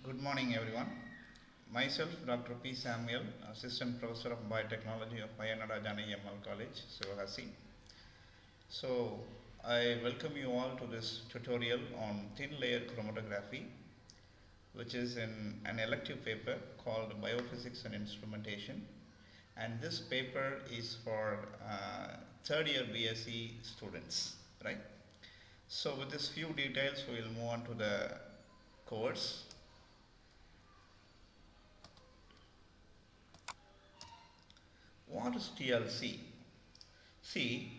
Good morning, everyone. Myself, Dr. P. Samuel, Assistant Professor of Biotechnology of Ayya, Nadar, Janaki, Ammal College, Sivakasi. So, I welcome you all to this tutorial on thin layer chromatography, which is in an elective paper called Biophysics and Instrumentation. And this paper is for third year BSc students, right? So, with these few details, we will move on to the course. What is TLC? See,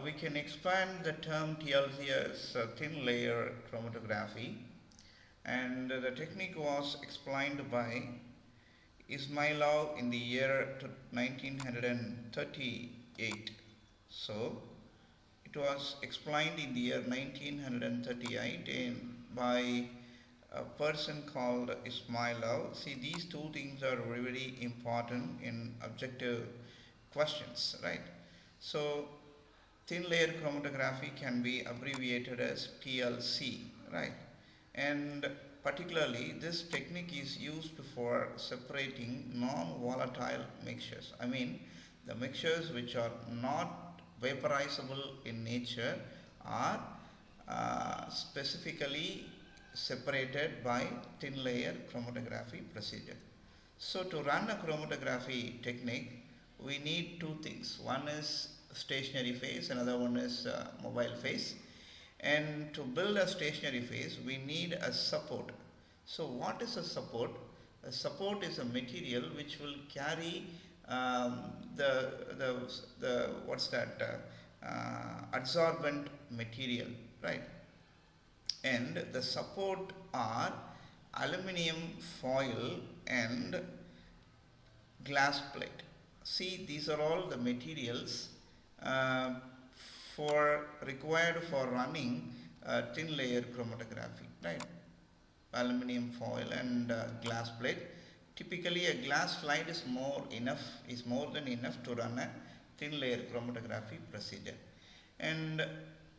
we can expand the term TLC as thin layer chromatography, and the technique was explained by Ismailov in the year 1938. So, it was explained in the year 1938 by a person called Ismailov. See, these two things are very, very important in objective questions, right? So, thin layer chromatography can be abbreviated as TLC, right? And particularly, this technique is used for separating non-volatile mixtures. I mean, the mixtures which are not vaporizable in nature are specifically separated by thin layer chromatography procedure. So to run a chromatography technique, we need two things. One is stationary phase, another one is mobile phase. And to build a stationary phase, we need a support. So what is a support? A support is a material which will carry adsorbent material, right? And the support are aluminum foil and glass plate. See, these are all the materials required for running thin layer chromatography, right? Aluminum foil and glass plate. Typically, a glass slide is more than enough to run a thin layer chromatography procedure. And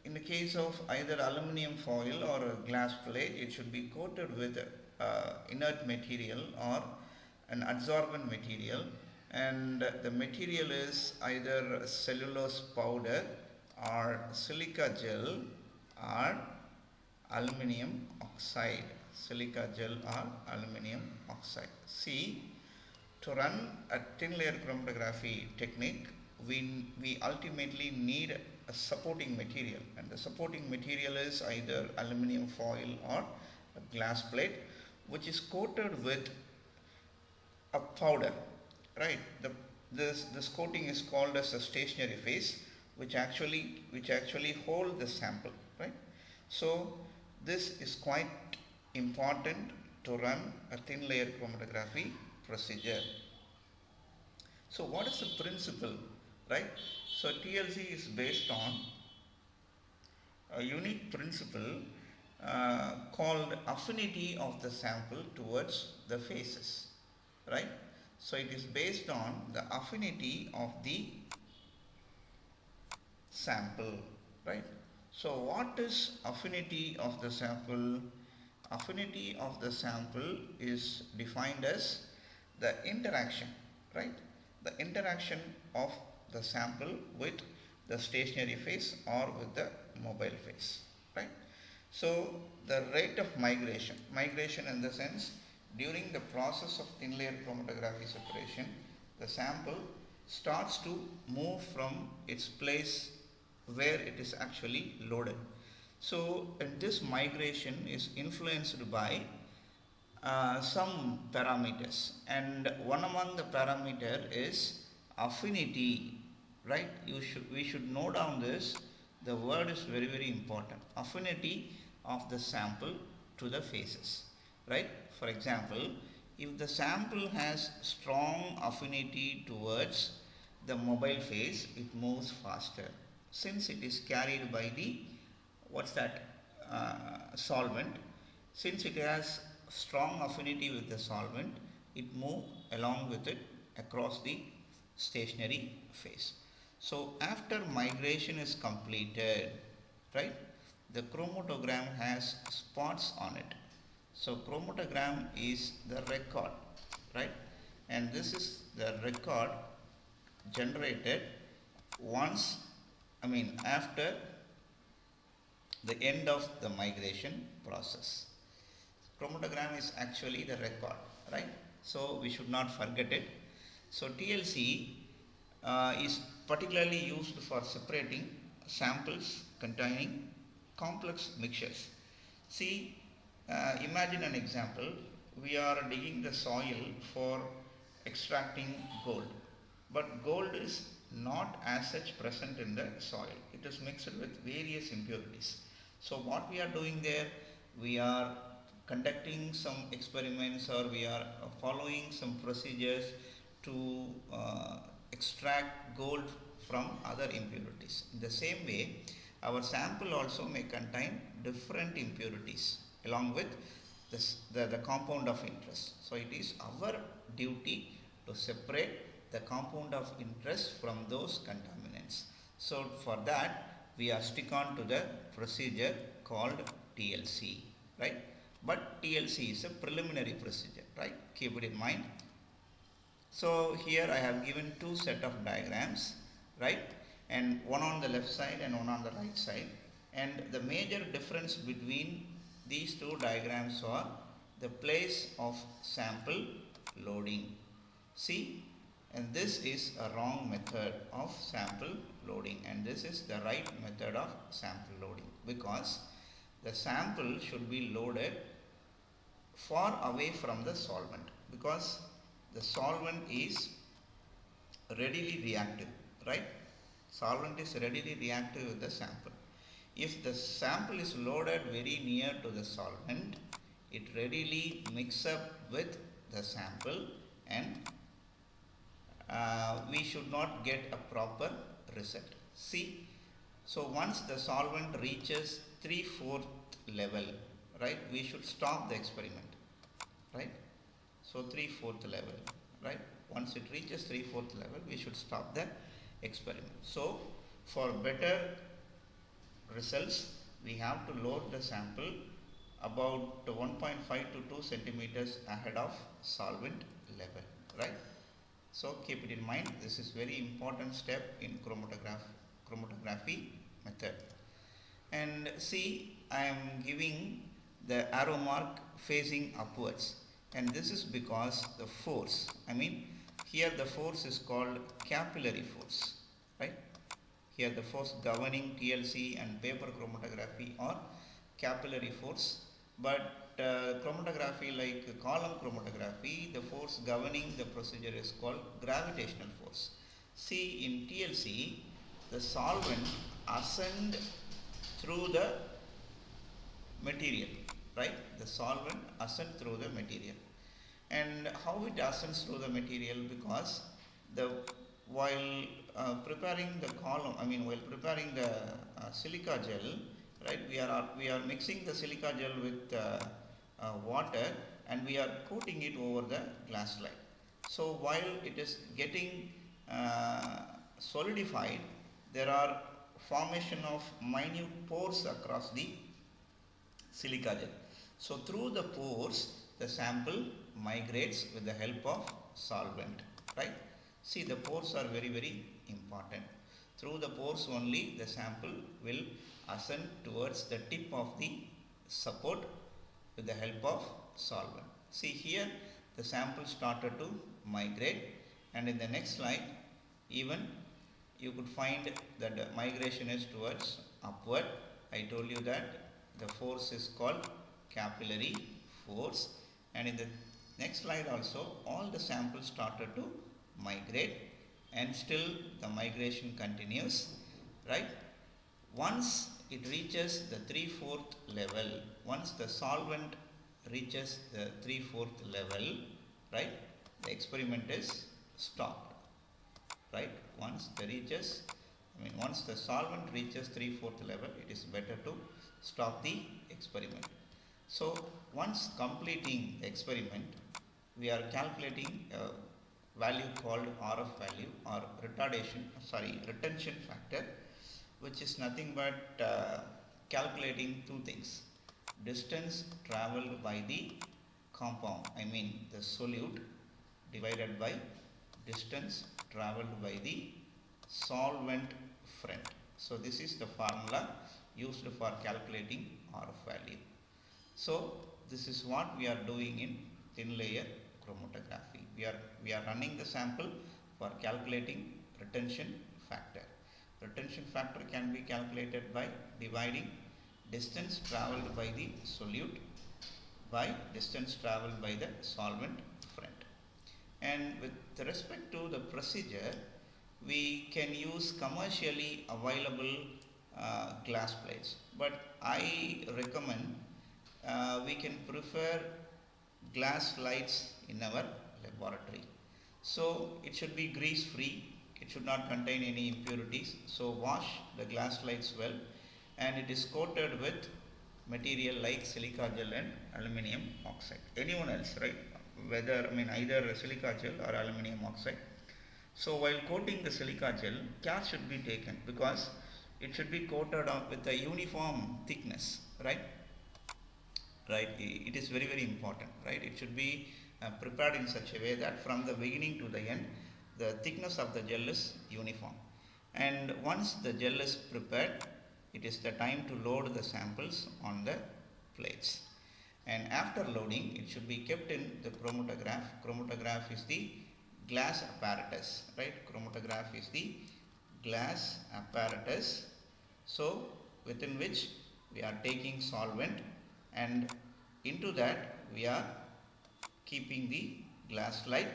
in the case of either aluminum foil or a glass plate, it should be coated with inert material or an adsorbent material, and the material is either cellulose powder or silica gel or aluminum oxide. Silica gel or aluminum oxide. See, to run a thin layer chromatography technique, we ultimately need a supporting material, and the supporting material is either aluminum foil or a glass plate, which is coated with a powder, right? This coating is called as a stationary phase, which actually hold the sample, right? So this is quite important to run a thin layer chromatography procedure. So what is the principle, right? So TLC is based on a unique principle called affinity of the sample towards the phases, right? So it is based on the affinity of the sample, right? So what is affinity of the sample? Affinity of the sample is defined as the interaction, right? The interaction of the sample with the stationary phase or with the mobile phase, right? So the rate of migration in the sense, during the process of thin layer chromatography separation, the sample starts to move from its place where it is actually loaded. So this migration is influenced by some parameters, and one among the parameter is affinity, right? We should note down this. The word is very, very important. Affinity of the sample to the phases, right? For example, if the sample has strong affinity towards the mobile phase, it moves faster, since it is carried by the solvent. Since it has strong affinity with the solvent, it moves along with it across the stationary phase. So after migration is completed, right, the chromatogram has spots on it. So chromatogram is the record, right? And this is the record generated once, after the end of the migration process. Chromatogram is actually the record, right? So we should not forget it. So TLC is particularly used for separating samples containing complex mixtures. See, imagine an example. We are digging the soil for extracting gold, but gold is not as such present in the soil. It is mixed with various impurities. So what we are doing there, we are conducting some experiments, or we are following some procedures to extract gold from other impurities. In the same way, our sample also may contain different impurities along with the compound of interest. So it is our duty to separate the compound of interest from those contaminants. So for that, we are stick on to the procedure called TLC, right? But TLC is a preliminary procedure, right? Keep it in mind. So here I have given two set of diagrams, right? And one on the left side and one on the right side. And the major difference between these two diagrams are the place of sample loading. See, and this is a wrong method of sample loading, and this is the right method of sample loading, because the sample should be loaded far away from the solvent, because the solvent is readily reactive, right? Solvent is readily reactive with the sample. If the sample is loaded very near to the solvent, it readily mix up with the sample, and we should not get a proper result. See, so once the solvent reaches 3/4 level, right, we should stop the experiment, right? So 3/4 level, right? Once it reaches 3/4 level, we should stop the experiment. So for better results, we have to load the sample about 1.5 to 2 centimeters ahead of solvent level, right? So keep it in mind. This is very important step in chromatography method. And see, I am giving the arrow mark facing upwards, and this is because the force, here the force is called capillary force, right? Here the force governing TLC and paper chromatography are capillary force, but chromatography like column chromatography, the force governing the procedure is called gravitational force. See, in TLC, the solvent ascend through the material, right? The solvent ascend through the material. And how it ascends through the material? Because while preparing the column, while preparing the silica gel, right? We are mixing the silica gel with water, and we are coating it over the glass slide. So while it is getting solidified, there are formation of minute pores across the silica gel. So through the pores, the sample migrates with the help of solvent, right? See, the pores are very, very important. Through the pores only, the sample will ascend towards the tip of the support with the help of solvent. See, here the sample started to migrate, and in the next slide, even you could find that the migration is towards upward. I told you that the force is called capillary force, and in the next slide also, all the samples started to migrate, and still the migration continues, right? Once it reaches the 3/4 level, once the solvent reaches the 3/4 level, right, the experiment is stopped, right? Once the solvent reaches 3/4 level, it is better to stop the experiment. So once completing the experiment, we are calculating a value called RF value, or retention factor, which is nothing but calculating two things: distance traveled by the compound, I mean the solute, divided by distance traveled by the solvent front. So this is the formula used for calculating RF value. So this is what we are doing in thin layer chromatography. We are running the sample for calculating retention factor. Retention factor can be calculated by dividing distance traveled by the solute by distance traveled by the solvent front. And with respect to the procedure, we can use commercially available glass plates, but I recommend we can prefer glass slides in our laboratory. So it should be grease free, it should not contain any impurities. So wash the glass slides well, and it is coated with material like silica gel and aluminum oxide. Anyone else, right? Whether, I mean, either silica gel or aluminum oxide. So while coating the silica gel, care should be taken because it should be coated on with a uniform thickness, right? Right, it is very, very important, right? It should be prepared in such a way that from the beginning to the end, the thickness of the gel is uniform. And once the gel is prepared, it is the time to load the samples on the plates. And after loading, it should be kept in the chromatograph. Chromatograph is the glass apparatus, right? Chromatograph is the glass apparatus, so within which we are taking solvent, and into that we are keeping the glass slide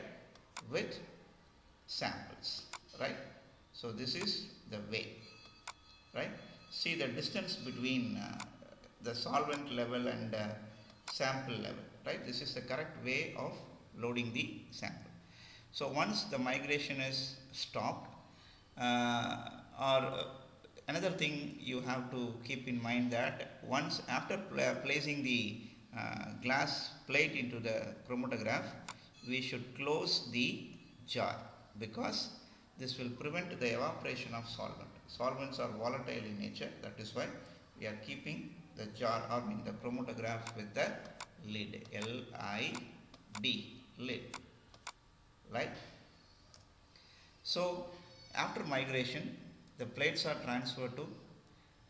with samples, right? So this is the way, right? See the distance between the solvent level and sample level, right? This is the correct way of loading the sample. So once the migration is stopped, another thing you have to keep in mind that once after placing the glass plate into the chromatograph, we should close the jar because this will prevent the evaporation of solvent. Solvents are volatile in nature, that is why we are keeping the jar or in the chromatograph with the lid, L-I-D, lid, right? So after migration, the plates are transferred to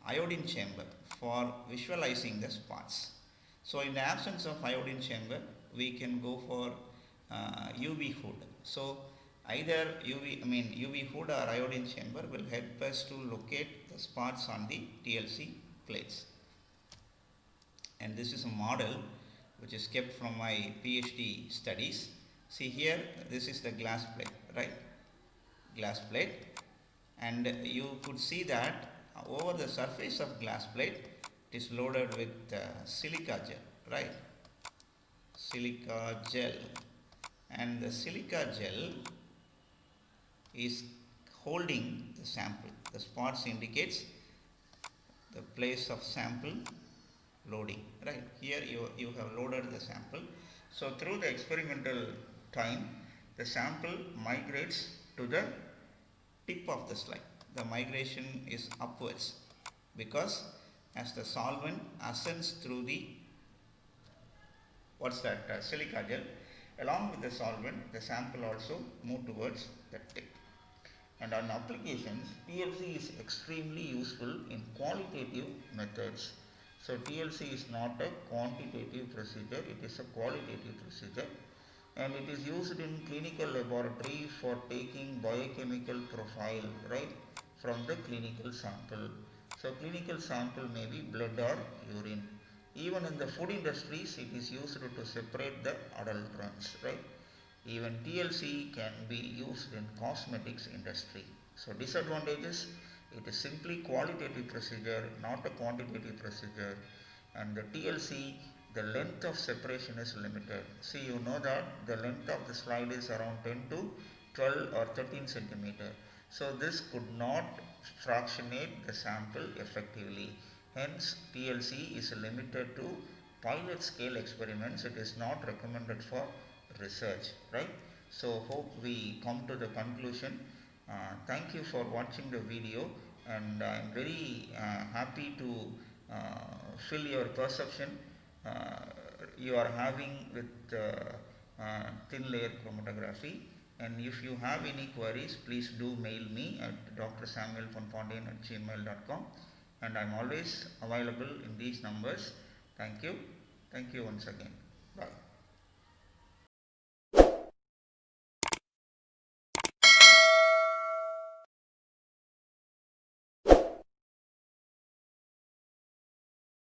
iodine chamber for visualizing the spots. So in the absence of iodine chamber, we can go for UV hood. So either UV hood or iodine chamber will help us to locate the spots on the TLC plates. And this is a model which is kept from my PhD studies. See here, this is the glass plate, right? Glass plate, and you could see that over the surface of glass plate it is loaded with silica gel, right? Silica gel, and the silica gel is holding the sample. The spots indicates the place of sample loading, right? Here you have loaded the sample. So through the experimental time, the sample migrates to the tip of the slide. The migration is upwards because as the solvent ascends through the silica gel, along with the solvent, the sample also move towards the tip. And on applications, TLC is extremely useful in qualitative methods. So TLC is not a quantitative procedure, it is a qualitative procedure, and it is used in clinical laboratory for taking biochemical profile, right, from the clinical sample. So clinical sample may be blood or urine. Even in the food industries, it is used to separate the adulterants, right? Even TLC can be used in cosmetics industry. So disadvantages, it is simply qualitative procedure, not a quantitative procedure. And the TLC, the length of separation is limited. See, you know that the length of the slide is around 10 to 12 or 13 centimeter. So this could not fractionate the sample effectively. Hence, TLC is limited to pilot scale experiments. It is not recommended for research, right? So hope we come to the conclusion. Thank you for watching the video, and I am very happy to fill your perception you are having with thin layer chromatography. And if you have any queries, please do mail me at drsamuelponpondian@gmail.com, and I am always available in these numbers. Thank you once again. Bye.